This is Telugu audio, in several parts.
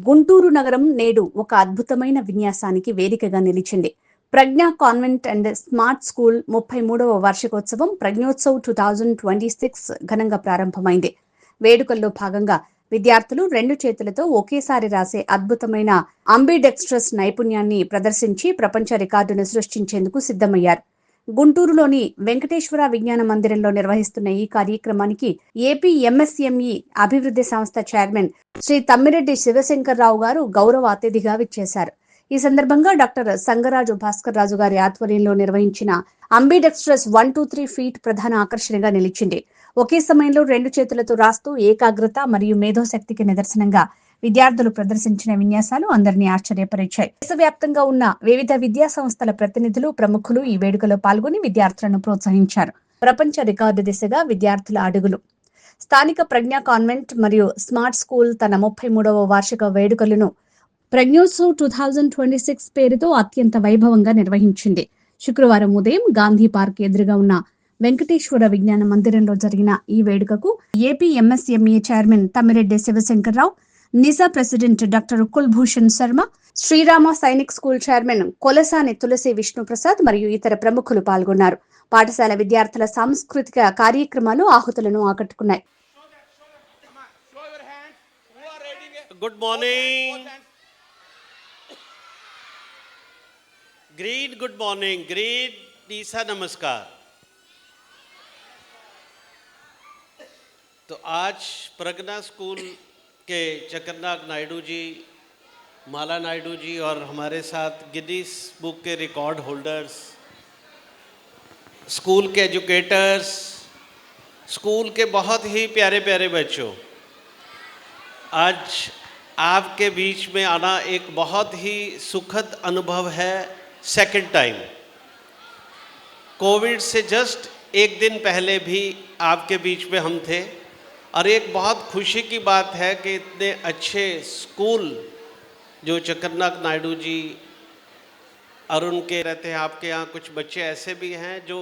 గుంటూరు నగరం నేడు ఒక అద్భుతమైన విన్యాసానికి వేదికగా నిలిచింది. ప్రజ్ఞా కాన్వెంట్ అండ్ స్మార్ట్ స్కూల్ 33వ వార్షికోత్సవం ప్రజ్ఞోత్సవ్ 2026 ఘనంగా ప్రారంభమైంది. వేడుకల్లో భాగంగా విద్యార్థులు 2 చేతులతో ఒకేసారి రాసే అద్భుతమైన అంబిడెక్స్ట్రస్ నైపుణ్యాన్ని ప్రదర్శించి ప్రపంచ రికార్డును సృష్టించేందుకు సిద్ధమయ్యారు. గుంటూరులోని వెంకటేశ్వర విజ్ఞాన మందిరంలో నిర్వహిస్తున్న ఈ కార్యక్రమానికి ఏపీ ఎంఎస్ఎంఈ అభివృద్ధి సంస్థ చైర్మన్ శ్రీ తమ్మిరెడ్డి శివశంకర్రావు గారు గౌరవ అతిథిగా విచ్చేశారు. ఈ సందర్భంగా డాక్టర్ సంగరాజు భాస్కర్ రాజు గారి ఆధ్వర్యంలో నిర్వహించిన అంబిడెక్స్ట్రస్ 1-2-3 ఫీట్ ప్రధాన ఆకర్షణగా నిలిచింది. ఒకే సమయంలో 2 చేతులతో రాస్తూ ఏకాగ్రత మరియు మేధోశక్తికి నిదర్శనంగా విద్యార్థులు ప్రదర్శించిన విన్యాసాలు అందరినీ ఆశ్చర్యపరిచాయి. దేశవ్యాప్తంగా ఉన్న వివిధ విద్యా సంస్థల ప్రతినిధులు, ప్రముఖులు ఈ వేడుకలో పాల్గొని విద్యార్థులను ప్రోత్సహించారు. ప్రపంచ రికార్డు దిశగా విద్యార్థుల అడుగులు. స్థానిక ప్రజ్ఞా కాన్వెంట్ మరియు స్మార్ట్ స్కూల్ తన 33వ వార్షిక వేడుకలను ప్రజ్ఞోత్సవ్ 2026 పేరుతో అత్యంత వైభవంగా నిర్వహించింది. శుక్రవారం ఉదయం గాంధీ పార్క్ ఎదురుగా ఉన్న వెంకటేశ్వర విజ్ఞాన మందిరంలో జరిగిన ఈ వేడుకకు AP MSME chairman Tammireddy Sivasankar Rao, నిజా president doctor Kulbhushan Sharma, Srirama Sainik school chairman Kolasani Tulasi Vishnuprasad మరియు ఇతర ప్రముఖులు పాల్గొన్నారు. పాఠశాల విద్యార్థుల సాంస్కృతిక కార్యక్రమాలు ఆహుతులను ఆకట్టుకున్నాయి. Good morning. ग्रीड गुड मॉर्निंग, ग्रीड ईसा नमस्कार. तो आज प्रज्ञा स्कूल के चकरनाग नायडू जी, माला नायडू जी और हमारे साथ गिनीज बुक के रिकॉर्ड होल्डर्स, स्कूल के एजुकेटर्स, स्कूल के बहुत ही प्यारे प्यारे बच्चों, आज आपके बीच में आना एक बहुत ही सुखद अनुभव है. सेकंड टाइम कोविड से जस्ट एक दिन पहले भी आपके बीच में हम थे और एक बहुत खुशी की बात है कि इतने अच्छे स्कूल जो चकरनाग नायडू जी और उनके रहते हैं, आपके यहाँ कुछ बच्चे ऐसे भी हैं जो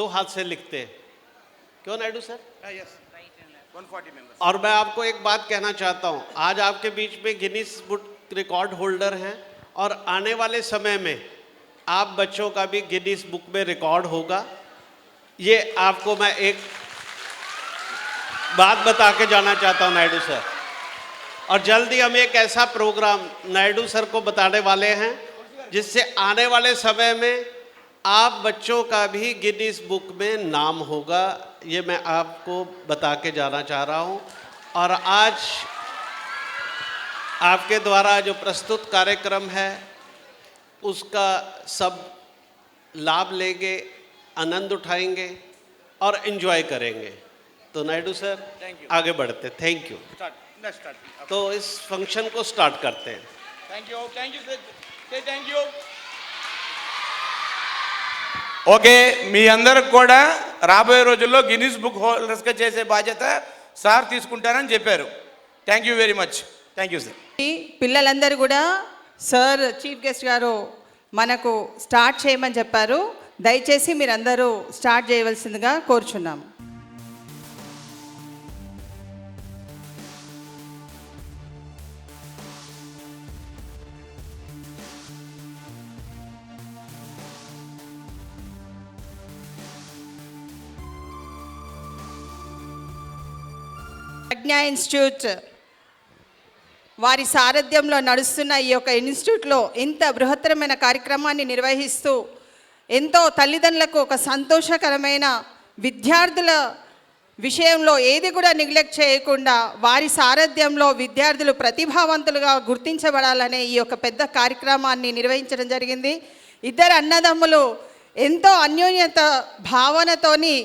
2 हाथ से लिखते हैं. क्यों नायडू सर? Yes, 140 members. और मैं आपको एक बात कहना चाहता हूँ, आज आपके बीच में गिनीज बुक रिकॉर्ड होल्डर हैं और आने वाले समय में आप बच्चों का भी गिनीज बुक में रिकॉर्ड होगा. ये आपको मैं एक बात बता के जाना चाहता हूँ नायडू सर. और जल्दी हम एक ऐसा प्रोग्राम नायडू सर को बताने वाले हैं जिससे आने वाले समय में आप बच्चों का भी गिनीज बुक में नाम होगा. ये मैं आपको बता के जाना चाह रहा हूँ. और आज आपके द्वारा जो प्रस्तुत कार्यक्रम है उसका सब लाभ लेंगे, आनंद उठाएंगे और एंजॉय करेंगे. तो नायडू सर आगे बढ़ते. Thank you. तो इस फंक्शन को स्टार्ट करते हैं. Thank you. Thank you. Okay, మీ అందరికి కూడా రాబోయే రోజుల్లో గిన్నీస్ బుక్ హోల్డర్స్గా చేసే బాధ్యత సార్ తీసుకుంటారని చెప్పారు. Thank you very much. Thank you sir. పిల్లలందరూ కూడా సార్ చీఫ్ గెస్ట్ గారు మనకు స్టార్ట్ చేయమని చెప్పారు. దయచేసి మీరందరూ స్టార్ట్ చేయవలసిందిగా కోరుచున్నాము. ప్రజ్ఞా ఇన్స్టిట్యూట్ వారి సారథ్యంలో నడుస్తున్న ఈ యొక్క ఇన్స్టిట్యూట్లో ఇంత బృహత్తరమైన కార్యక్రమాన్ని నిర్వహిస్తూ ఎంతో తల్లిదండ్రులకు ఒక సంతోషకరమైన విద్యార్థుల విషయంలో ఏది కూడా నెగ్లెక్ట్ చేయకుండా వారి సారథ్యంలో విద్యార్థులు ప్రతిభావంతులుగా గుర్తించబడాలనే ఈ యొక్క పెద్ద కార్యక్రమాన్ని నిర్వహించడం జరిగింది. ఇద్దరు అన్నదమ్ములు ఎంతో అన్యోన్యత భావనతోని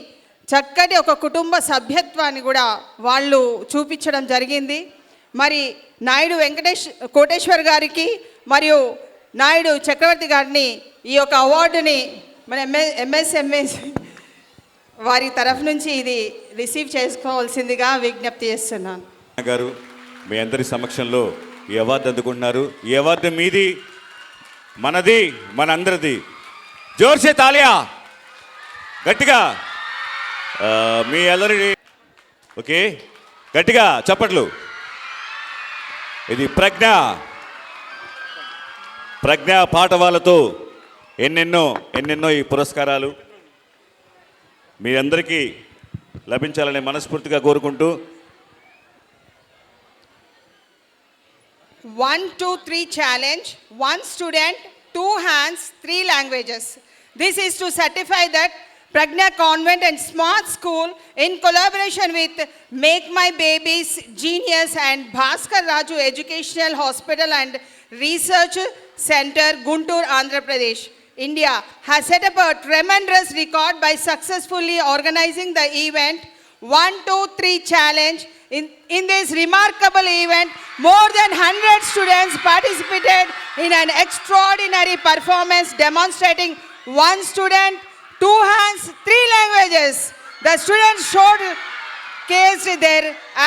చక్కటి ఒక కుటుంబ సభ్యత్వాన్ని కూడా వాళ్ళు చూపించడం జరిగింది. మరి నాయుడు కోటేశ్వర్ గారికి మరియు నాయుడు చక్రవర్తి గారిని ఈ యొక్క అవార్డుని మన ఎంఎస్ఎంఈ వారి తరఫు నుంచి ఇది రిసీవ్ చేసుకోవాల్సిందిగా విజ్ఞప్తి చేస్తున్నాను. గారు మీ అందరి సమక్షంలో ఈ అవార్డు అందుకుంటున్నారు. ఈ అవార్డు మీది, మనది, మనందరిది. జోర్సే తాలియా గట్టిగా. మీ అందరి ఓకే, గట్టిగా చప్పట్లు. ఇది ప్రజ్ఞ పాఠవాలతో ఎన్నెన్నో ఈ పురస్కారాలు మీ అందరికీ లభించాలని మనస్ఫూర్తిగా కోరుకుంటూ 1, 2, 3 challenge, 1 student, 2 hands, 3 languages. This is to certify that Pragna Convent and Smart School in collaboration with Make My Babies Genius and Bhaskar Raju Educational Hospital and Research Center, Guntur, Andhra Pradesh, India has set up a tremendous record by successfully organizing the event 1, 2, 3 challenge. In this remarkable event, more than 100 students participated in an extraordinary performance demonstrating 1 student, 2 hands, 3 languages. The students showcased their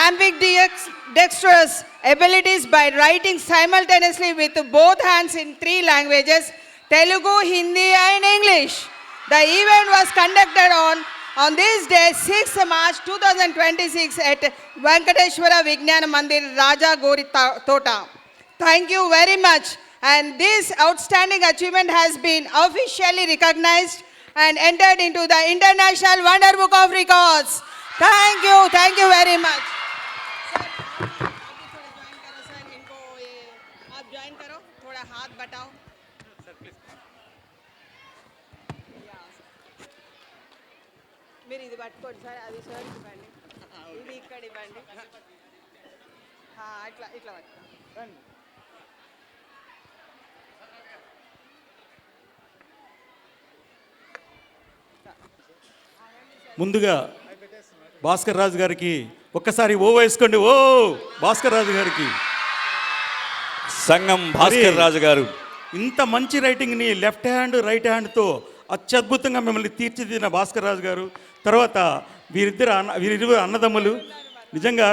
ambidextrous abilities by writing simultaneously with both hands in 3 languages, Telugu, Hindi and English. The event was conducted on this day, 6th March 2026 at Venkateshwara Vijnana Mandir, Raja Gori Tota. Thank you very much. And this outstanding achievement has been officially recognized and entered into the International Wonder Book of Records. Thank you very much. आप ज्वाइन करो, थोड़ा हाथ बटाओ. మీరు ఇది పట్టుకోండి సార్, అది సార్ ఇవ్వండి, ఇది ఇక్కడ ఇవ్వండి. ఇట్లా పట్టుకోండి. ముందుగా భాస్కర్ రాజు గారికి ఒక్కసారి ఓ వేసుకోండి. ఓ భాస్కర్ రాజు గారికి. సంగం భాస్కర్ రాజు గారు ఇంత మంచి రైటింగ్ని లెఫ్ట్ హ్యాండ్ రైట్ హ్యాండ్తో అత్యద్భుతంగా మిమ్మల్ని తీర్చిదిద్దిన భాస్కర్ రాజు గారు, తర్వాత వీరిద్దరు అన్నదమ్ములు, నిజంగా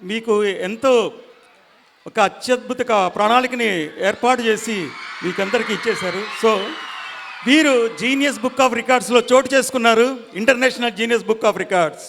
మీకు ఎంతో ఒక అత్యద్భుత ప్రణాళికని ఏర్పాటు చేసి మీకందరికీ ఇచ్చేశారు. సో వీరు జీనియస్ బుక్ ఆఫ్ రికార్డ్స్లో చోటు చేసుకున్నారు, international genius book of records.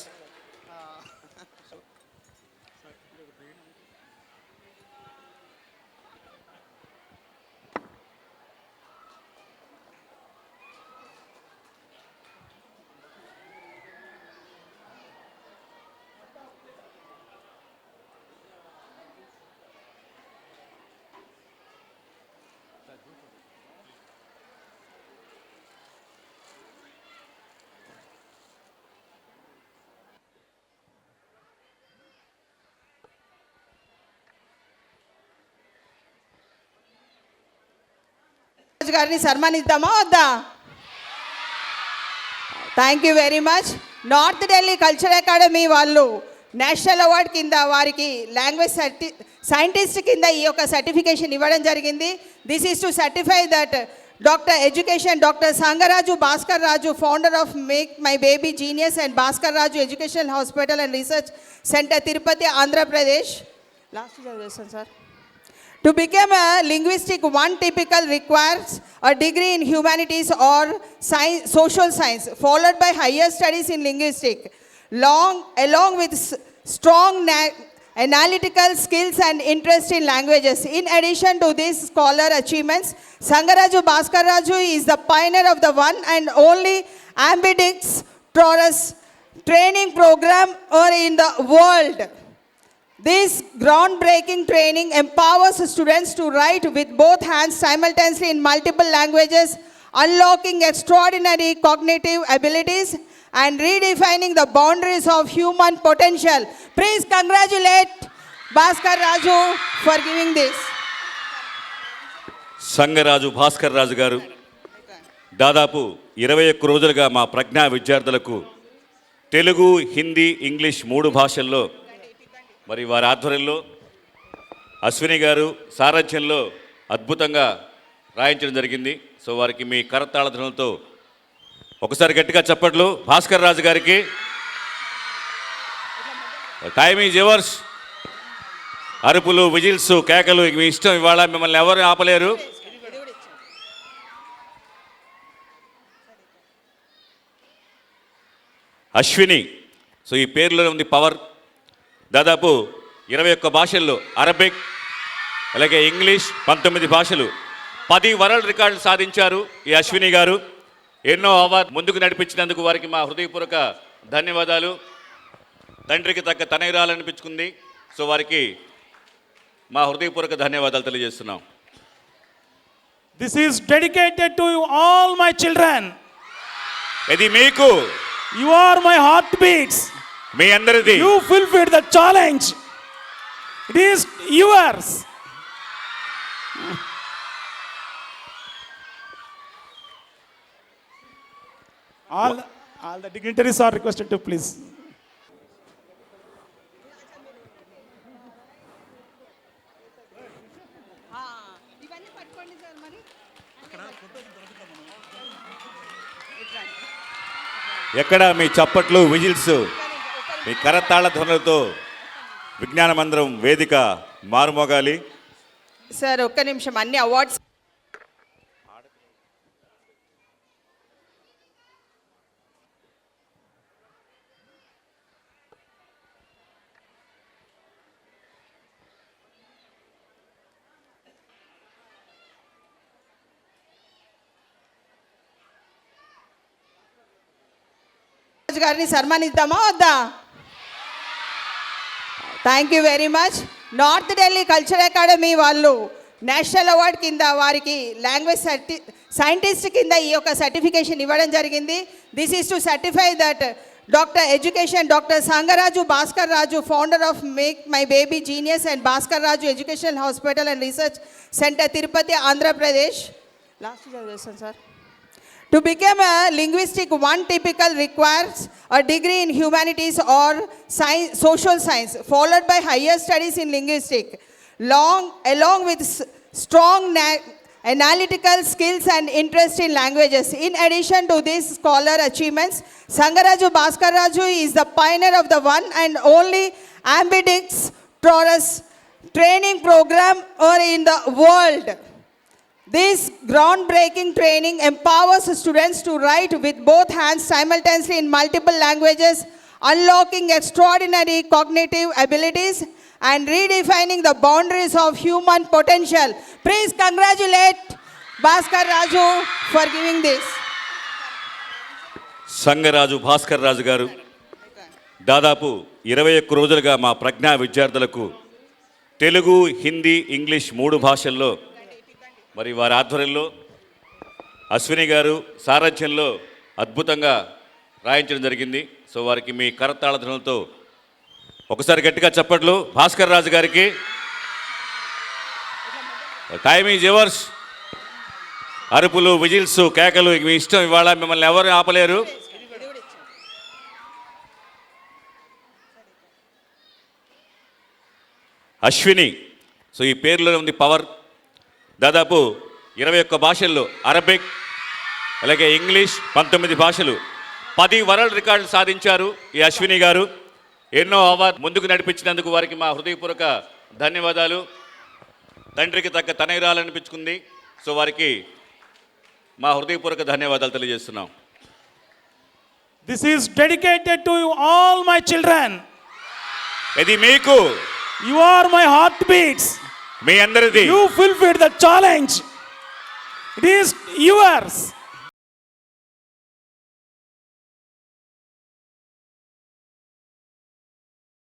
గారిని సన్మానిద్దామా వద్దా? Thank you very much. North Delhi culture academy వాళ్ళు నేషనల్ అవార్డ్ కింద వారికి లాంగ్వేజ్ సైంటిస్ట్ కింద ఈ యొక్క సర్టిఫికేషన్ ఇవ్వడం జరిగింది. This is to certify that doctor Sangaraju Bhaskar Raju, founder of Make My Baby Genius and Bhaskar Raju educational hospital and research centre, Tirupati, Andhra Pradesh. Last చదివేస్తాను sir. To become a linguistic, one typical requires a degree in humanities or science, social science, followed by higher studies in linguistics, along with strong analytical skills and interest in languages. In addition to these scholar achievements, Sangaraju Bhaskar Raju is the pioneer of the one and only ambidextrous training program in the world. This groundbreaking training empowers students to write with both hands simultaneously in multiple languages, unlocking extraordinary cognitive abilities and redefining the boundaries of human potential. Please congratulate Bhaskar Raju for giving this. Sangaraju Bhaskar Raju గారు దాదాపు 21 రోజులుగా మా ప్రజ్ఞా విద్యార్థులకు తెలుగు, హిందీ, ఇంగ్లీష్ 3 భాషల్లో మరి వారి ఆధ్వర్యంలో అశ్విని గారు సారథ్యంలో అద్భుతంగా రాయించడం జరిగింది. సో వారికి మీ కరతాళధ్వనులతో ఒకసారి గట్టిగా చప్పట్లు భాస్కర్ రాజు గారికి. టైమ్ ఈజ్ ఎవర్స్. అరుపులు, విజిల్స్, కేకలు మీ ఇష్టం, ఇవాళ మిమ్మల్ని ఎవరు ఆపలేరు. అశ్విని, సో ఈ పేరులో ఉంది పవర్. దాదాపు 21 భాషల్లో అరబిక్, అలాగే ఇంగ్లీష్ 19 భాషలు 10 వరల్డ్ రికార్డులు సాధించారు ఈ అశ్విని గారు. ఎన్నో అవార్డు ముందుకు నడిపించినందుకు వారికి మా హృదయపూర్వక ధన్యవాదాలు. తండ్రికి తగ్గ తనయురాలనిపించుకుంది. సో వారికి మా హృదయపూర్వక ధన్యవాదాలు తెలియజేస్తున్నాం. This is dedicated to you, all my children. ఇది మీకు, You are my heartbeats. మీ అందరిది. You fulfilled the challenge. It is yours. All the dignitaries are requested to please. ఇవన్నీ పట్టుకోండి సార్ మరి. ఎక్కడ మీ చప్పట్లు, విజిల్స్, మీ కరతాళ ధ్వనులతో విజ్ఞాన మందిరం వేదిక మారుమోగాలి. సార్ ఒక్క నిమిషం, అన్ని అవార్డ్స్ గారిని సన్మానిద్దామా వద్దా? Thank you very much. North Delhi culture academy వాళ్ళు నేషనల్ అవార్డ్ కింద వారికి లాంగ్వేజ్ సైంటిస్ట్ కింద ఈ యొక్క సర్టిఫికేషన్ ఇవ్వడం జరిగింది. This is to certify that doctor Sangaraju Bhaskar Raju, founder of Make My Baby Genius and Bhaskar Raju educational hospital and research centre, Tirupati, Andhra Pradesh. Last చదివేస్తాను sir. To become a linguistic, one typical requires a degree in humanities or science, social science, followed by higher studies in linguistics, along with strong analytical skills and interest in languages. In addition to these scholar achievements, Sangaraju Bhaskar Raju is the pioneer of the one and only ambidextrous training program in the world. This groundbreaking training empowers students to write with both hands simultaneously in multiple languages, unlocking extraordinary cognitive abilities and redefining the boundaries of human potential. Please congratulate Bhaskar Raju for giving this. Sangaraju Bhaskar Raju గారు దాదాపు 21 రోజులుగా మా ప్రజ్ఞా విద్యార్థులకు తెలుగు, హిందీ, ఇంగ్లీష్ 3 భాషల్లో మరి వారి ఆధ్వర్యంలో అశ్విని గారు సారథ్యంలో అద్భుతంగా రాయించడం జరిగింది. సో వారికి మీ కరతాళ ధ్వనులతో ఒకసారి గట్టిగా చప్పట్లు భాస్కర్ రాజు గారికి. Time is yours. అరుపులు, విజిల్స్, కేకలు మీ ఇష్టం. ఇవాళ మిమ్మల్ని ఎవరు ఆపలేరు. అశ్విని, సో ఈ పేరులో ఉంది పవర్. దాదాపు 21 భాషల్లో, అరబిక్, అలాగే ఇంగ్లీష్ 19 భాషలు 10 వరల్డ్ రికార్డులు సాధించారు ఈ అశ్విని గారు. ఎన్నో అవార్డు ముందుకు నడిపించినందుకు వారికి మా హృదయపూర్వక ధన్యవాదాలు. తండ్రికి తగ్గ తనయురాలనిపించుకుంది. సో వారికి మా హృదయపూర్వక ధన్యవాదాలు తెలియజేస్తున్నాం. This is dedicated to you, all my children. ఇది మీకు, You are my heartbeats. మీ అందరిది. You fulfilled the challenge. It is yours.